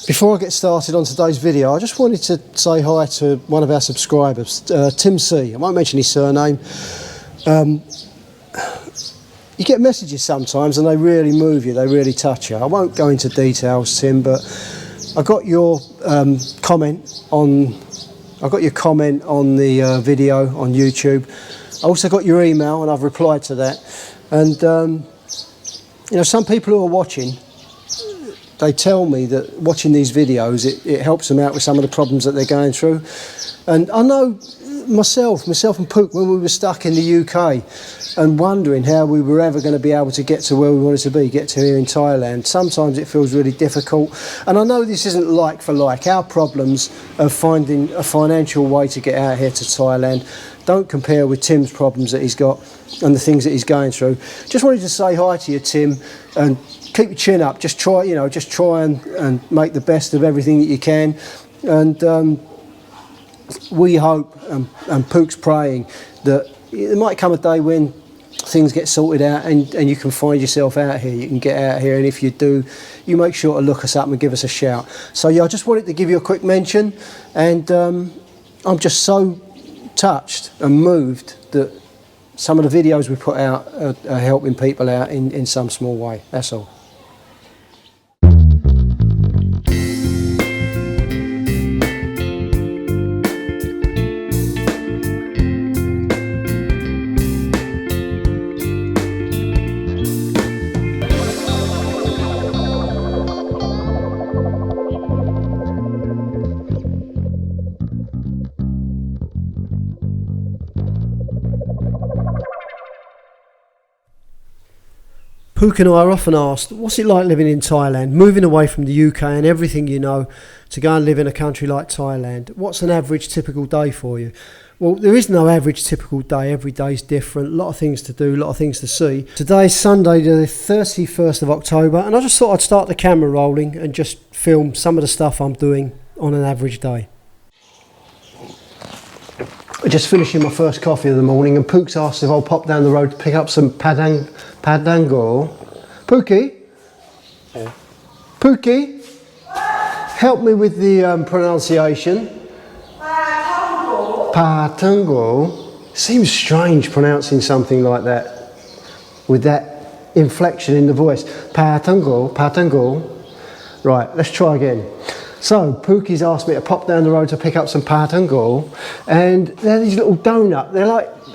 Before I get started on today's video, I just wanted to say hi to one of our subscribers, Tim C. I won't mention his surname. You get messages sometimes and they really move you, they really touch you. I won't go into details, Tim, but I got your comment on the video on YouTube. I also got your email and I've replied to that. And you know, some people who are watching, they tell me that watching these videos, it helps them out with some of the problems that they're going through. And I know myself and Pook, when we were stuck in the UK and wondering how we were ever going to be able to get to where we wanted to be, get to here in Thailand, sometimes it feels really difficult. And I know this isn't like for like. Our problems of finding a financial way to get out here to Thailand don't compare with Tim's problems that he's got and the things that he's going through. Just wanted to say hi to you, Tim, and keep your chin up. Just try, you know, just try and make the best of everything that you can. And we hope, and Pook's praying, that there might come a day when things get sorted out and you can find yourself out here, you can get out here, and if you do, you make sure to look us up and give us a shout. So yeah, I just wanted to give you a quick mention, and I'm just so touched and moved that some of the videos we put out are helping people out in some small way, that's all. Pook and I are often asked, what's it like living in Thailand, moving away from the UK and everything you know to go and live in a country like Thailand? What's an average typical day for you? Well, there is no average typical day. Every day is different, a lot of things to do, a lot of things to see. Today is Sunday the 31st of October, and I just thought I'd start the camera rolling and just film some of the stuff I'm doing on an average day. Just finishing my first coffee of the morning, and Pook's asked if I'll pop down the road to pick up some padango. Pookie? Yeah. Pookie? Help me with the pronunciation. Padango. Seems strange pronouncing something like that with that inflection in the voice. Padango. Right, let's try again. So, Pookie's asked me to pop down the road to pick up some padango, and they're these little donut.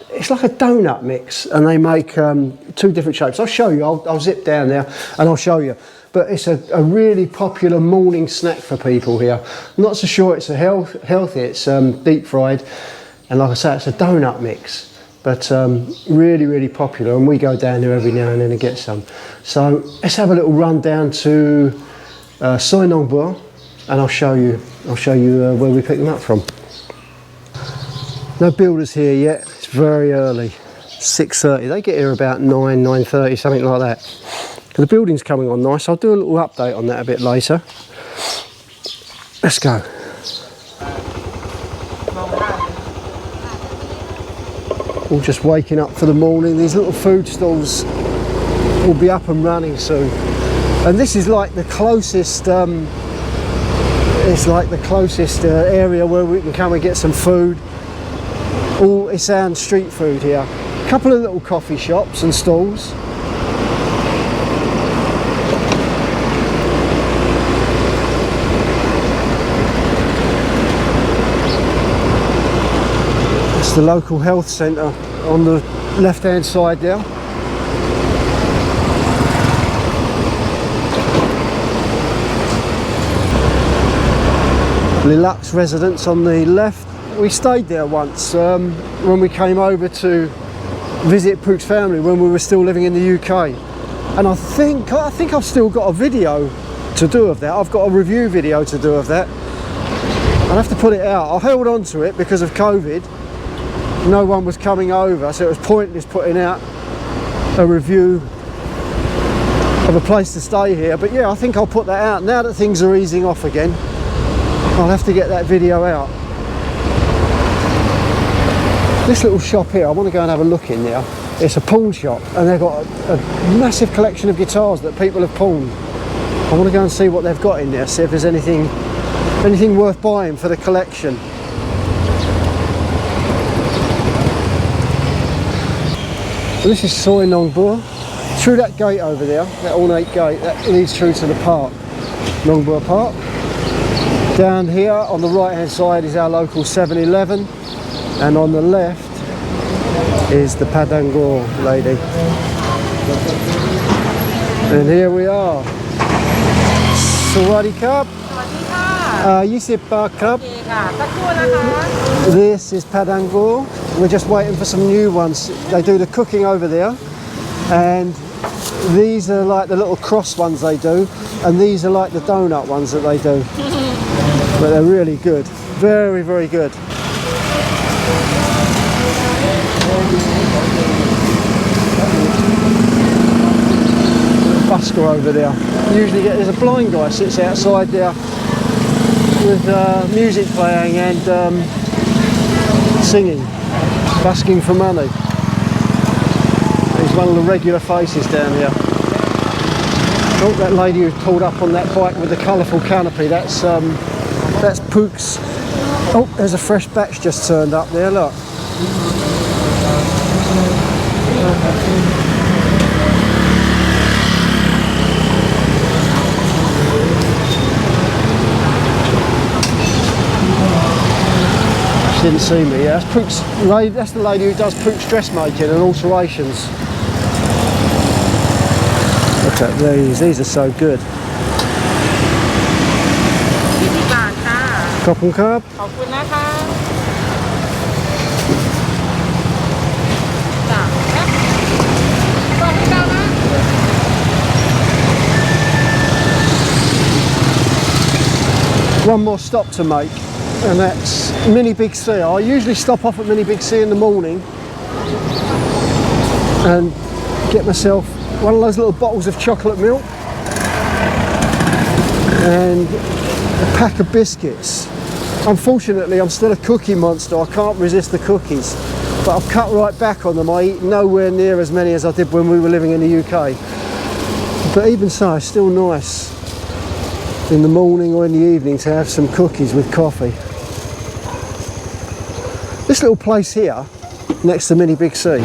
It's like a donut mix, and they make two different shapes. I'll show you. I'll zip down there and I'll show you. But it's a really popular morning snack for people here. I'm not so sure it's healthy. It's deep fried, and like I say, it's a donut mix. But really, really popular, and we go down there every now and then and get some. So let's have a little run down to Soi Nong Bua, and I'll show you where we pick them up from. No builders here yet. It's very early, 6:30. They get here about 9:30, something like that. The building's coming on nice. I'll do a little update on that a bit later. Let's go. All just waking up for the morning. These little food stalls will be up and running soon. And this is like the closest. It's like the closest area where we can come and get some food. All it's our street food here. A couple of little coffee shops and stalls. It's the local health centre on the left hand side there. Lux residence on the left. We stayed there once when we came over to visit Pook's family when we were still living in the UK, and I think I've still got a video to do of that. I've got a review video to do of that. I'll have to put it out. I held on to it because of COVID. No one was coming over, so it was pointless putting out a review of a place to stay here. But yeah, I think I'll put that out now that things are easing off again. I'll have to get that video out. This little shop here, I want to go and have a look in there. It's a pawn shop, and they've got a massive collection of guitars that people have pawned. I want to go and see what they've got in there, see if there's anything worth buying for the collection. So this is Soi Nong Bua. Through that gate over there, that ornate gate, that leads through to the park, Nong Bua Park. Down here on the right hand side is our local 7-Eleven, and on the left is the Padang Gore lady. And here we are. Sawadee Krap. Yisip Krap. This is Padang Gore. We're just waiting for some new ones. They do the cooking over there, and these are like the little cross ones they do, and these are like the donut ones that they do. But they're really good. Very, very good. Busker over there. Usually there's a blind guy sits outside there with music playing and singing, busking for money. He's one of the regular faces down here. Oh, that lady who pulled up on that bike with the colourful canopy, that's Pook's. Oh, there's a fresh batch just turned up there, look. She didn't see me, yeah. That's Pook's lady, that's the lady who does Pook's dressmaking and alterations. Look at these are so good. Pook and I. One more stop to make, and that's Mini Big C. I usually stop off at Mini Big C in the morning and get myself one of those little bottles of chocolate milk and a pack of biscuits. Unfortunately, I'm still a cookie monster. I can't resist the cookies, but I've cut right back on them. I eat nowhere near as many as I did when we were living in the UK. But even so, it's still nice in the morning or in the evening to have some cookies with coffee. This little place here, next to Mini Big C,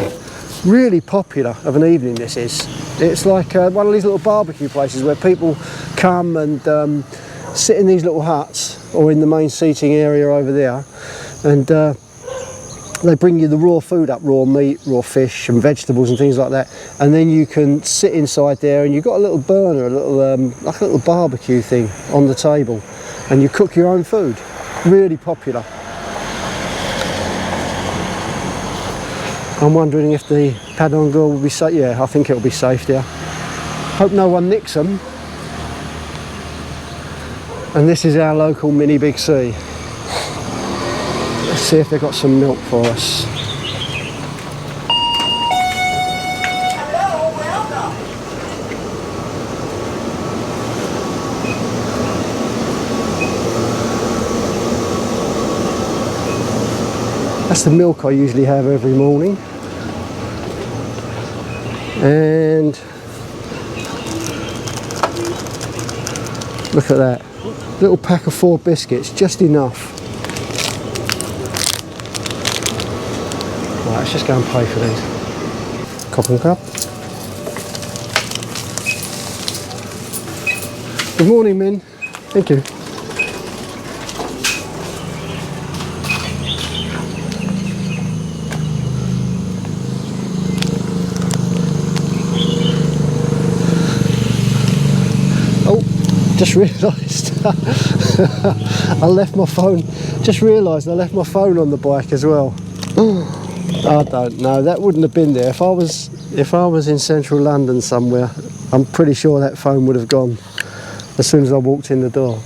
really popular of an evening this is. It's like one of these little barbecue places where people come and sit in these little huts or in the main seating area over there, and they bring you the raw food up, raw meat, raw fish and vegetables and things like that, and then you can sit inside there and you've got a little burner, a little like a little barbecue thing on the table, and you cook your own food. Really popular. I'm wondering if the Padang Gore will be safe. Yeah, I think it'll be safe there. Hope no one nicks them. And this is our local Mini Big C. Let's see if they've got some milk for us. Hello, welcome. That's the milk I usually have every morning. And look at that. Little pack of 4 biscuits, just enough. Right, let's just go and pay for these. Pook and I. Good morning, Min. Thank you. Oh, just realised I left my phone. Just realised I left my phone on the bike as well. I don't know. That wouldn't have been there if I was in central London somewhere. I'm pretty sure that phone would have gone as soon as I walked in the door.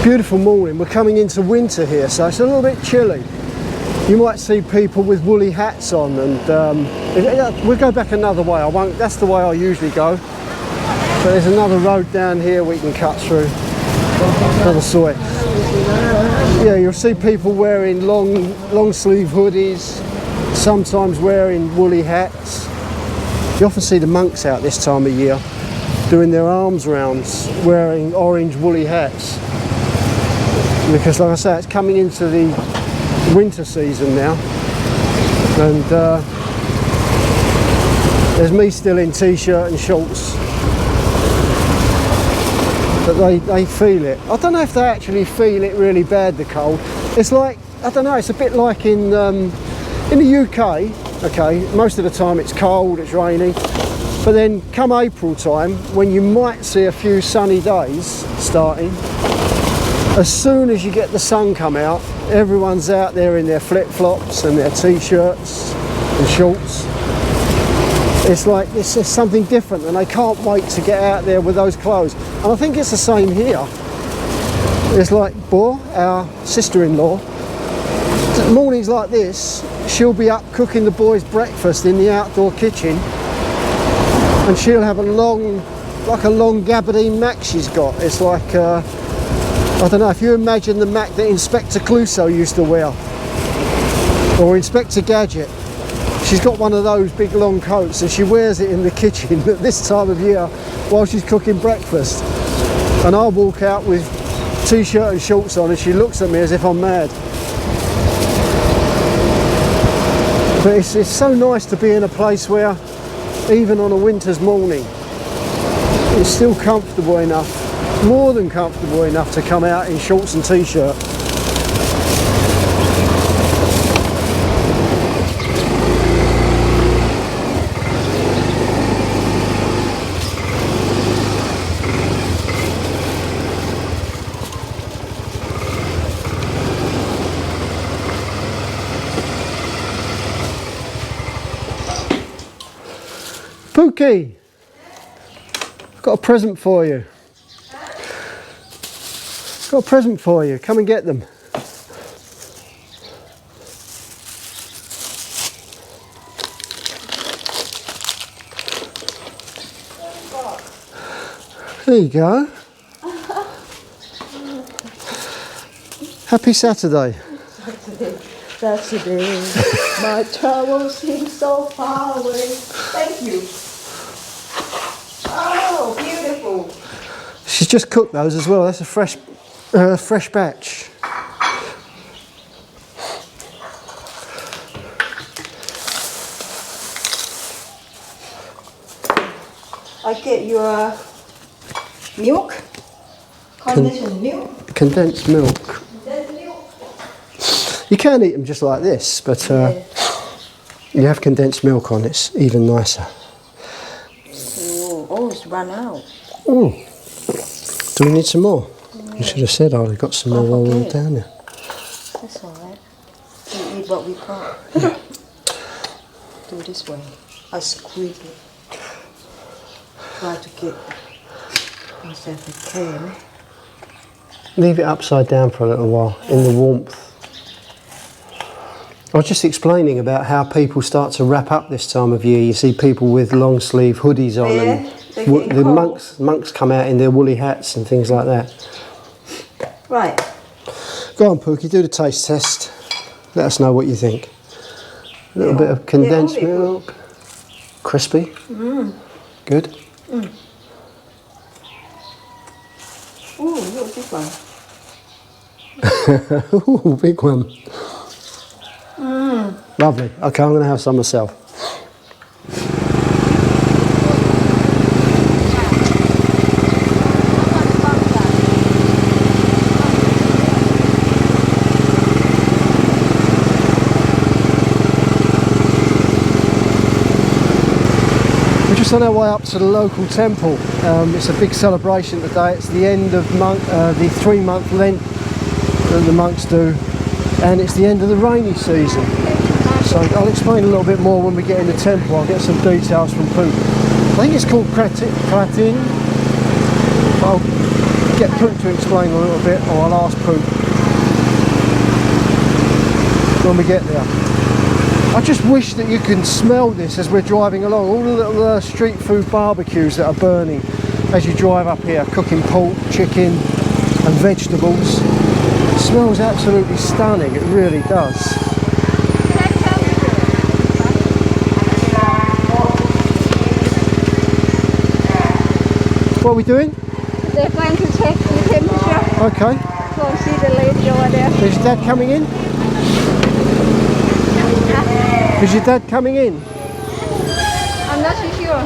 Beautiful morning. We're coming into winter here, so it's a little bit chilly. You might see people with woolly hats on, and we'll go back another way. I won't. That's the way I usually go. But there's another road down here we can cut through. Another soy. Yeah, you'll see people wearing long sleeve hoodies, sometimes wearing woolly hats. You often see the monks out this time of year doing their alms rounds, wearing orange woolly hats. Because like I say, it's coming into the winter season now. And there's me still in t-shirt and shorts. But they feel it. I don't know if they actually feel it really bad, the cold. It's like, I don't know, it's a bit like in the UK, okay, most of the time it's cold, it's rainy, but then come April time, when you might see a few sunny days starting, as soon as you get the sun come out, everyone's out there in their flip-flops and their t-shirts and shorts. It's like, it's just something different, and they can't wait to get out there with those clothes. And I think it's the same here. It's like Bo, our sister-in-law, mornings like this, she'll be up cooking the boys breakfast in the outdoor kitchen, and she'll have a long gabardine mac she's got. It's like, I don't know, if you imagine the mac that Inspector Clouseau used to wear, or Inspector Gadget. She's got one of those big long coats, and she wears it in the kitchen at this time of year while she's cooking breakfast. And I'll walk out with t-shirt and shorts on, and she looks at me as if I'm mad. But it's so nice to be in a place where, even on a winter's morning, it's still comfortable enough, more than comfortable enough, to come out in shorts and t-shirt. Pookie, I've got a present for you. Got a present for you. Come and get them. There you go. Happy Saturday. Saturday, my troubles seem so far away. Thank you. Oh, beautiful. She's just cooked those as well. That's a fresh batch. I get your milk, condensed milk. Condensed milk. You can eat them just like this, but you have condensed milk on, it's even nicer. Oh, it's run out. Oh, do we need some more? You should have said I'd have got some more while we were down there. That's all right. We eat what we got. Yeah. Do it this way. I squeeze it. Try to get myself a can. Leave it upside down for a little while in the warmth. I was just explaining about how people start to wrap up this time of year. You see people with long sleeve hoodies on, and the monks come out in their woolly hats and things like that. Right. Go on, Pookie, do the taste test. Let us know what you think. A little bit of condensed milk. Crispy. Good. Ooh, look at this one. Ooh, big one. Lovely. Okay, I'm going to have some myself. We're just on our way up to the local temple. It's a big celebration today. It's the end of the 3-month Lent that the monks do, and it's the end of the rainy season. So I'll explain a little bit more when we get in the temple. I'll get some details from Pook. I think it's called Kratin. I'll get Pook to explain a little bit, or I'll ask Pook when we get there. I just wish that you can smell this as we're driving along. All the little street food barbecues that are burning as you drive up here, cooking pork, chicken and vegetables. It smells absolutely stunning, it really does. What are we doing? They're going to check the temperature. Okay. Go see the lady over there. Is your dad coming in? Is your dad coming in? I'm not so sure.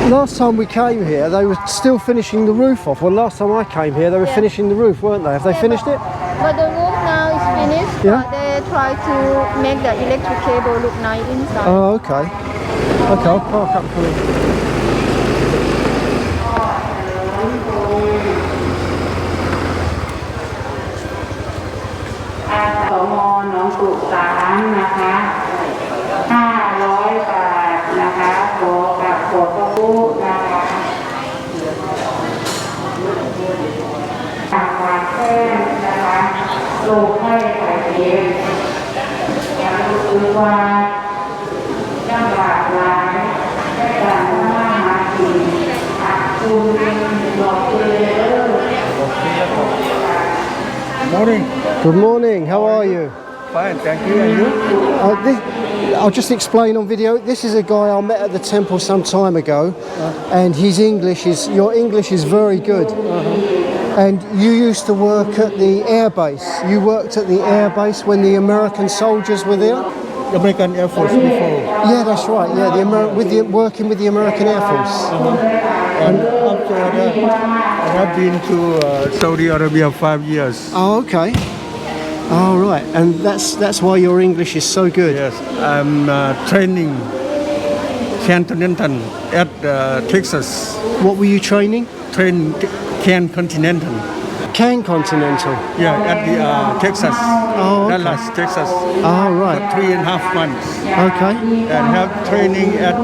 Last time we came here, they were still finishing the roof off. Well, last time I came here, they were finishing the roof, weren't they? Have they finished it? But the roof now is finished. Yeah. But they try to make the electric cable look nice inside. Oh, okay. Okay, I'll park up for you. สมหนองกุสารนะคะ500 บาทนะคะขอกับขอบพระคุณนะคะฝากแท้นะคะลูกให้ไข่เค็มคือว่าจังหวัดหลายได้การมาหากินคุณบอกเลย Morning. Good morning, how are you? Fine, thank you. And you? I'll just explain on video. This is a guy I met at the temple some time ago, and your English is very good. And you used to work at the air base. You worked at the air base when the American soldiers were there? The American Air Force before. Yeah, that's right. Yeah, working with the American Air Force. And after that, I have been to Saudi Arabia 5 years. Oh, okay. Oh, right. And that's why your English is so good. Yes, I'm training Continental at Texas. What were you training? Train Continental. Can Continental. Yeah, at the Texas, Oh, okay. Dallas, Texas. Oh, For right. 3.5 months. Okay. And have training at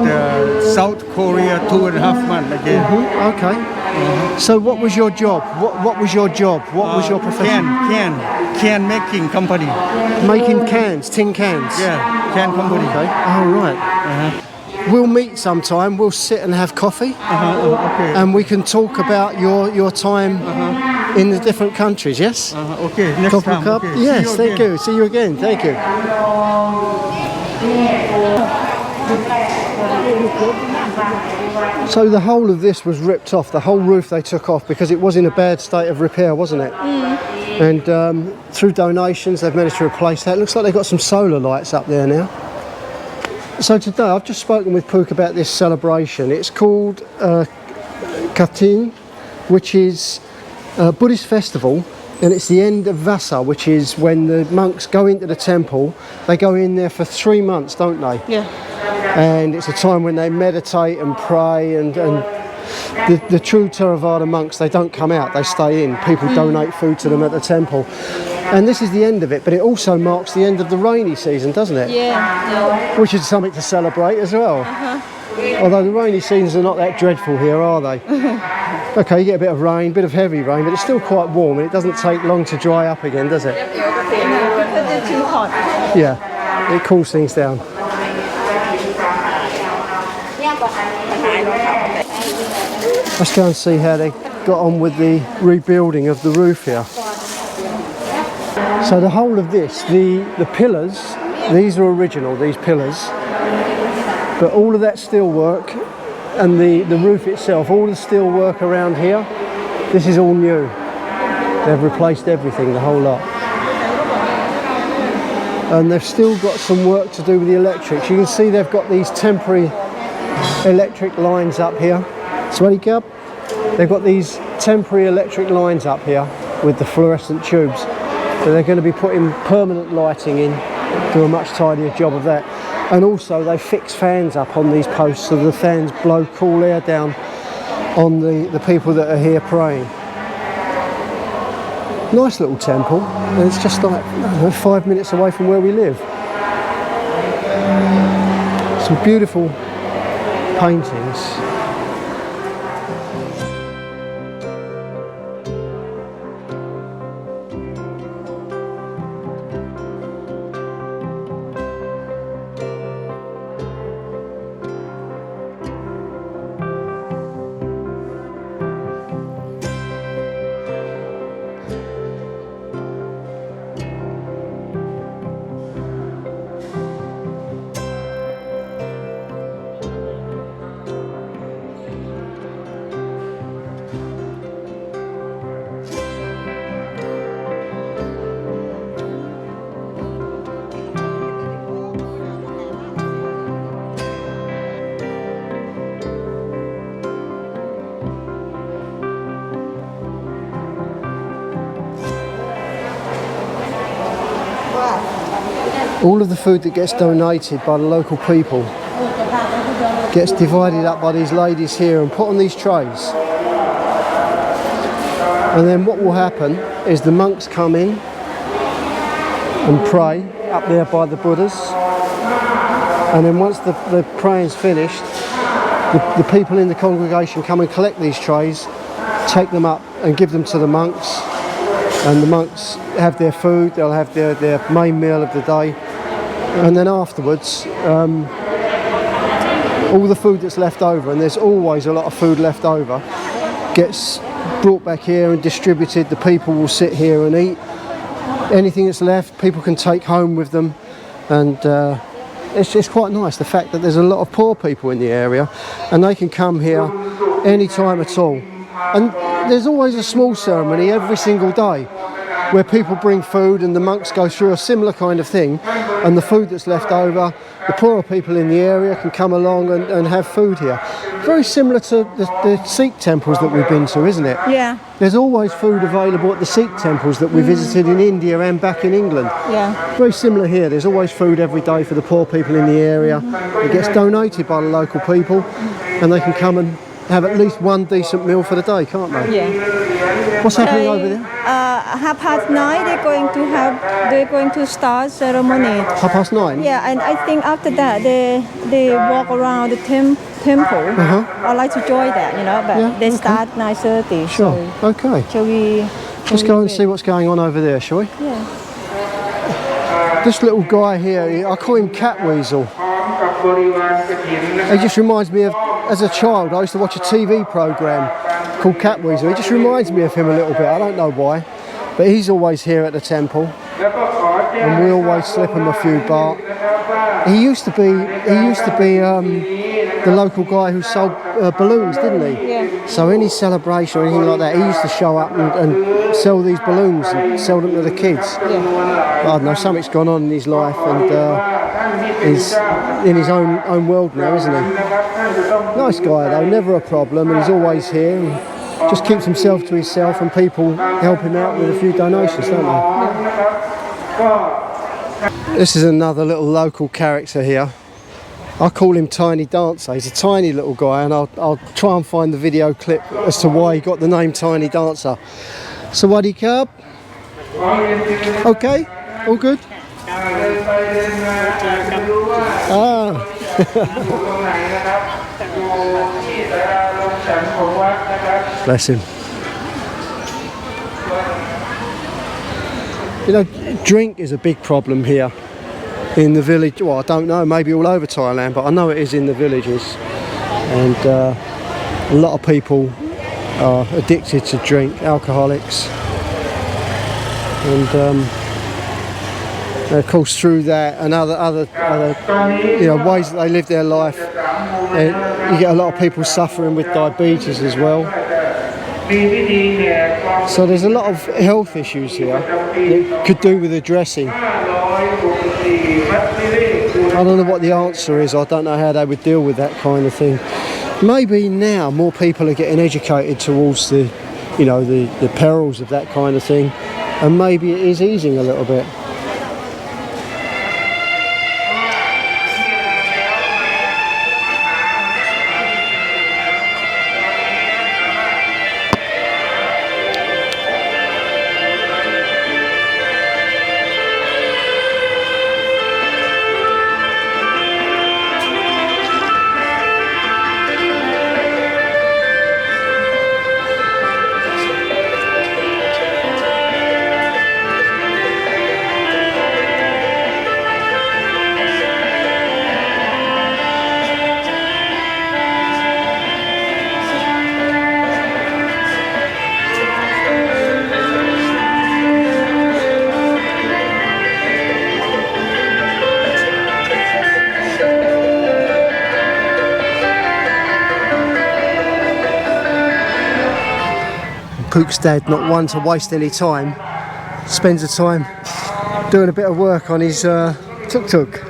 South Korea 2.5 months again. Okay. So what was your job? What was your job? What was your profession? Can making company. Making cans, tin cans. Yeah, can company. Okay. Oh, right. We'll meet sometime. We'll sit and have coffee, Okay. and we can talk about your time in the different countries. Yes. Okay. Next Coffee time. cup. Okay. Yes. See you Thank again. you. See you again. Thank you. So the whole of this was ripped off. The whole roof they took off because it was in a bad state of repair, wasn't it? And through donations, they've managed to replace that. It looks like they've got some solar lights up there now. So today, I've just spoken with Pook about this celebration. It's called Katin, which is a Buddhist festival, and it's the end of Vasa, which is when the monks go into the temple. They go in there for 3 months, don't they? Yeah. And it's a time when they meditate and pray, and the true Theravada monks, they don't come out, they stay in. People donate food to them at the temple. And this is the end of it, but it also marks the end of the rainy season, doesn't it? Yeah. Which is something to celebrate as well. Although the rainy seasons are not that dreadful here, are they? Okay, you get a bit of rain, bit of heavy rain, but it's still quite warm and it doesn't take long to dry up again, does it? Because it's too hot. Yeah, it cools things down. Let's go and see how they got on with the rebuilding of the roof here. So the whole of this, the pillars, these are original, these pillars, but all of that steel work and the roof itself, all the steel work around here, this is all new. They've replaced everything, the whole lot. And they've still got some work to do with the electrics. You can see they've got these temporary electric lines up here. Sweaty Cub? They've got these temporary electric lines up here with the fluorescent tubes. So they're going to be putting permanent lighting in, do a much tidier job of that. And also they fix fans up on these posts so the fans blow cool air down on the people that are here praying. Nice little temple, and it's just like, I don't know, 5 minutes away from where we live. Some beautiful paintings. All of the food that gets donated by the local people gets divided up by these ladies here and put on these trays. And then what will happen is the monks come in and pray up there by the Buddhas. And then once the praying's finished, the people in the congregation come and collect these trays, take them up and give them to the monks. And the monks have their food, they'll have their main meal of the day. And then afterwards, all the food that's left over, and there's always a lot of food left over, gets brought back here and distributed. The people will sit here and eat. Anything that's left, people can take home with them. And it's just quite nice, the fact that there's a lot of poor people in the area and they can come here any time at all. And there's always a small ceremony every single day where people bring food and the monks go through a similar kind of thing, and the food that's left over, the poorer people in the area can come along and have food here. Very similar to the Sikh temples that we've been to, isn't it? Yeah. There's always food available at the Sikh temples that we visited in India and back in England. Yeah. Very similar here. There's always food every day for the poor people in the area. It gets donated by the local people and they can come and have at least one decent meal for the day, can't they? Yeah. What's happening over there? 9:30 they're going to start ceremony. 9:30? Yeah, and I think after that they walk around the temple. I like to join that, but Yeah, they okay. start 9:30. Sure. Okay. Shall we? Let's go and see what's going on over there, shall we? Yeah. This little guy here, I call him Cat Weasel. He just reminds me of, as a child, I used to watch a TV programme called Cat Weasel. He just reminds me of him a little bit. I don't know why, but he's always here at the temple, and we always slip him a few baht. He used to be the local guy who sold balloons, didn't he? Yeah. So any celebration or anything like that, he used to show up and sell these balloons and sell them to the kids. Yeah. I don't know, something's gone on in his life, and he's in his own world now, isn't he? Nice guy though, never a problem, and he's always here and just keeps himself to himself, and people help him out with a few donations, don't they? This is another little local character here. I call him Tiny Dancer. He's a tiny little guy, and I'll try and find the video clip as to why he got the name Tiny Dancer. Sawadee Krab. Okay, all good. Ah. Bless him. You know, drink is a big problem here in the village. Well, I don't know, maybe all over Thailand, but I know it is in the villages. And a lot of people are addicted to drink, alcoholics. And of course, through that and other ways that they live their life, you get a lot of people suffering with diabetes as well. So there's a lot of health issues here that could do with addressing. I don't know what the answer is. I don't know how they would deal with that kind of thing. Maybe now more people are getting educated towards the perils of that kind of thing, and maybe it is easing a little bit. Pook's dad, not one to waste any time, spends the time doing a bit of work on his tuk-tuk.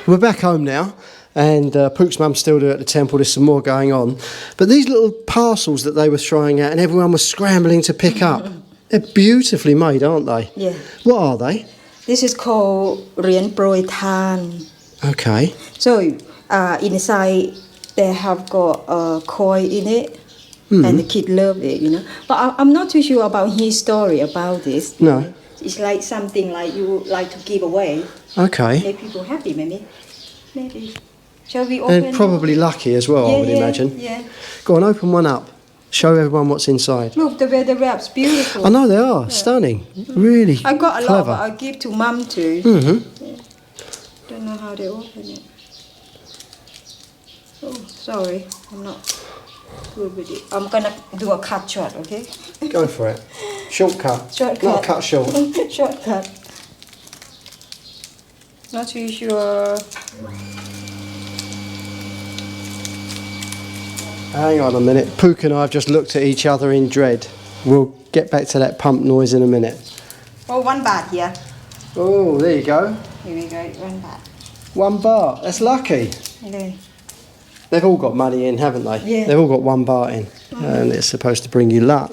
We're back home now, and Pook's mum's still there at the temple. There's some more going on. But these little parcels that they were throwing out and everyone was scrambling to pick up, they're beautifully made, aren't they? Yeah. What are they? This is called Rien Proi Than. Okay. So inside they have got a coin in it, and the kid love it, you know. But I'm not too sure about his story about this. No. It's like something like you would like to give away. Okay. Make people happy, maybe. Maybe. Shall we open? And probably lucky as well, I would imagine. Yeah. Go on, open one up. Show everyone what's inside. Look, the way the wrap's beautiful. I know they are. Stunning. Really I got a clever. lot, but I'll give to Mum too. Mm-hmm. Yeah. Don't know how they open it. Oh, sorry. I'm not good with it. I'm gonna do a cut short, okay? Go for it. Shortcut. Shortcut. Not cut short. Shortcut. Not too sure. Hang on a minute. Pook and I have just looked at each other in dread. We'll get back to that pump noise in a minute. Oh, 1 baht here. Oh, there you go. Here we go, 1 baht. 1 baht. That's lucky. Okay. They've all got money in, haven't they? Yeah. They've all got 1 baht in. And it's supposed to bring you luck.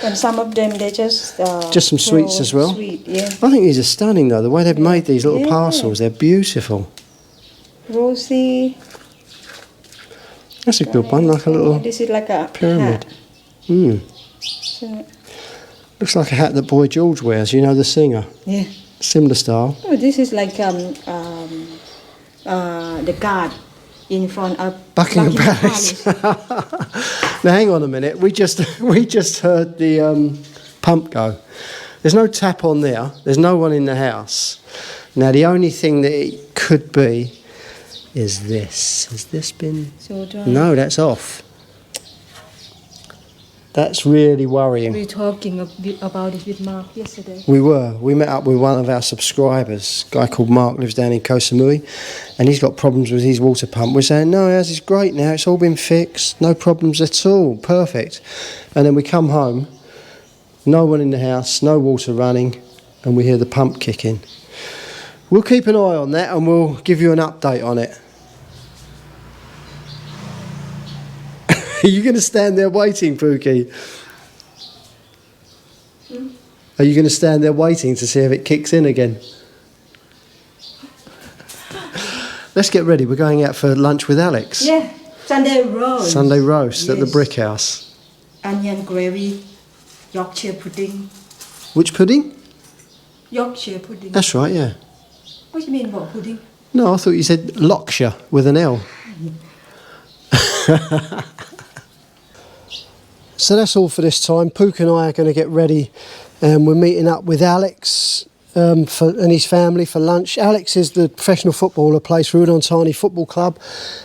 And some of them, they just... Just some sweets as well? Sweet, yeah. I think these are stunning though. The way they've made these little Yeah. parcels, they're beautiful. Rosy. That's a good one, like a little This is like a pyramid. hat. Mm. So, Looks like a hat that Boy George wears, you know, the singer. yeah. Similar style. Oh, this is like the guard in front of Buckingham Palace. Now hang on a minute. We just heard the pump go. There's no tap on there. There's no one in the house. Now the only thing that it could be is this. Has this been? So dry. No, that's off. That's really worrying. We were talking about it with Mark yesterday. We met up with one of our subscribers, a guy called Mark, lives down in Koh Samui, and he's got problems with his water pump. We're saying, no, ours is great now, it's all been fixed, no problems at all, perfect. And then we come home, no one in the house, no water running, and we hear the pump kicking. We'll keep an eye on that and we'll give you an update on it. Are you going to stand there waiting, Pookie? Are you going to stand there waiting to see if it kicks in again? Let's get ready. We're going out for lunch with Alex. Yeah, Sunday roast. Sunday roast at the Yes. Brick House. Onion gravy, Yorkshire pudding. Which pudding? Yorkshire pudding. That's right, yeah. What do you mean about pudding? No, I thought you said Lockshire with an L. So that's all for this time. Pook and I are going to get ready, and we're meeting up with Alex and his family for lunch. Alex is the professional footballer, plays for Udon Football Club,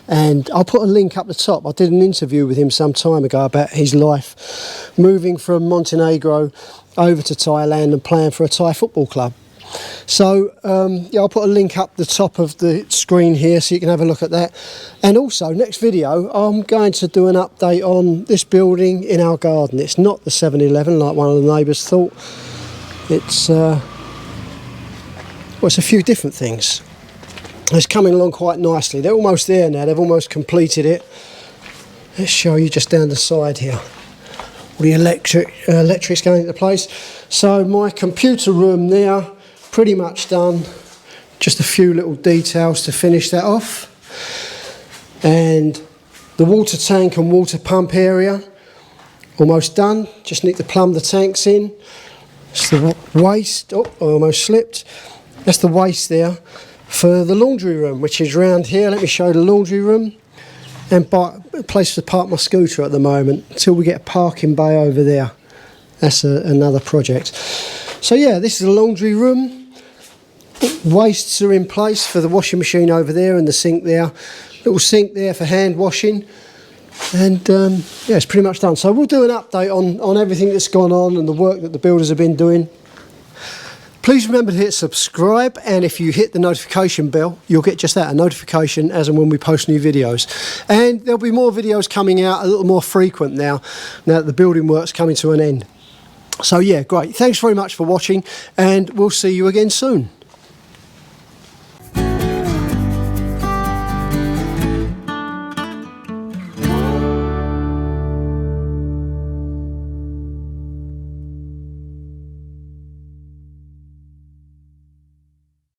and I'll put a link up the top. I did an interview with him some time ago about his life, moving from Montenegro over to Thailand and playing for a Thai football club. So yeah, I'll put a link up the top of the screen here so you can have a look at that. And also, next video, I'm going to do an update on this building in our garden. It's not the 7-Eleven like one of the neighbours thought. It's well, it's a few different things. It's coming along quite nicely. They're almost there now. They've almost completed it. Let's show you just down the side here. All the electrics going into place. So my computer room there, pretty much done. Just a few little details to finish that off. And the water tank and water pump area, almost done. Just need to plumb the tanks in. It's the waste. Oh, I almost slipped. That's the waste there for the laundry room, which is round here. Let me show you the laundry room. And a place to park my scooter at the moment until we get a parking bay over there. That's another project. So yeah, this is the laundry room. Wastes are in place for the washing machine over there and the sink there. Little sink there for hand washing. And yeah, it's pretty much done. So we'll do an update on everything that's gone on and the work that the builders have been doing. Please remember to hit subscribe, and if you hit the notification bell, you'll get just that, a notification as and when we post new videos. And there'll be more videos coming out a little more frequent now that the building work's coming to an end. So yeah, great. Thanks very much for watching, and we'll see you again soon.